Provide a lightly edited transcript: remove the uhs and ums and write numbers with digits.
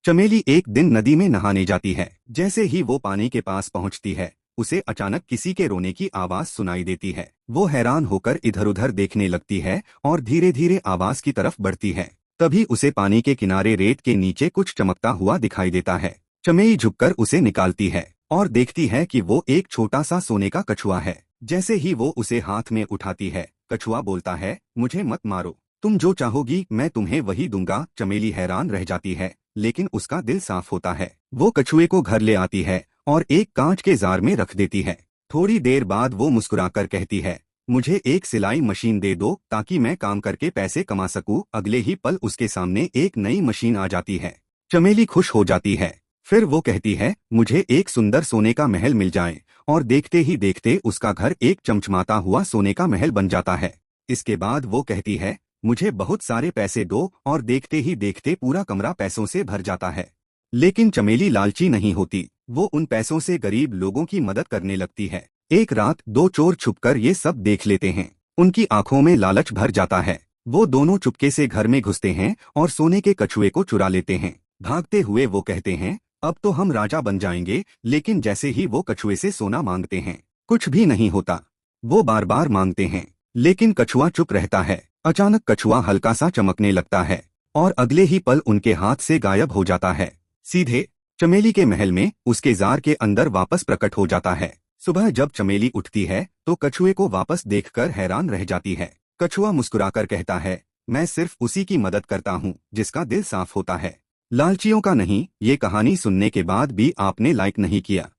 चमेली एक दिन नदी में नहाने जाती है। जैसे ही वो पानी के पास पहुंचती है, उसे अचानक किसी के रोने की आवाज सुनाई देती है। वो हैरान होकर इधर उधर देखने लगती है और धीरे धीरे आवाज की तरफ बढ़ती है। तभी उसे पानी के किनारे रेत के नीचे कुछ चमकता हुआ दिखाई देता है। चमेली झुककर उसे निकालती है और देखती है कि वो एक छोटा सा सोने का कछुआ है। जैसे ही वो उसे हाथ में उठाती है, कछुआ बोलता है, मुझे मत मारो, तुम जो चाहोगी मैं तुम्हें वही दूंगा। चमेली हैरान रह जाती है, लेकिन उसका दिल साफ होता है। वो कछुए को घर ले आती है और एक कांच के जार में रख देती है। थोड़ी देर बाद वो मुस्कुराकर कहती है, मुझे एक सिलाई मशीन दे दो ताकि मैं काम करके पैसे कमा सकूं। अगले ही पल उसके सामने एक नई मशीन आ जाती है। चमेली खुश हो जाती है। फिर वो कहती है, मुझे एक सुंदर सोने का महल मिल जाए। और देखते ही देखते उसका घर एक चमचमाता हुआ सोने का महल बन जाता है। इसके बाद वो कहती है, मुझे बहुत सारे पैसे दो। और देखते ही देखते पूरा कमरा पैसों से भर जाता है। लेकिन चमेली लालची नहीं होती। वो उन पैसों से गरीब लोगों की मदद करने लगती है। एक रात दो चोर छुपकर ये सब देख लेते हैं। उनकी आंखों में लालच भर जाता है। वो दोनों चुपके से घर में घुसते हैं और सोने के कछुए को चुरा लेते हैं। भागते हुए वो कहते हैं, अब तो हम राजा बन जाएंगे। लेकिन जैसे ही वो कछुए से सोना मांगते हैं, कुछ भी नहीं होता। वो बार बार मांगते हैं, लेकिन कछुआ चुप रहता है। अचानक कछुआ हल्का सा चमकने लगता है और अगले ही पल उनके हाथ से गायब हो जाता है। सीधे चमेली के महल में उसके जार के अंदर वापस प्रकट हो जाता है। सुबह जब चमेली उठती है तो कछुए को वापस देखकर हैरान रह जाती है। कछुआ मुस्कुराकर कहता है, मैं सिर्फ उसी की मदद करता हूँ जिसका दिल साफ होता है, लालचियों का नहीं। ये कहानी सुनने के बाद भी आपने लाइक नहीं किया।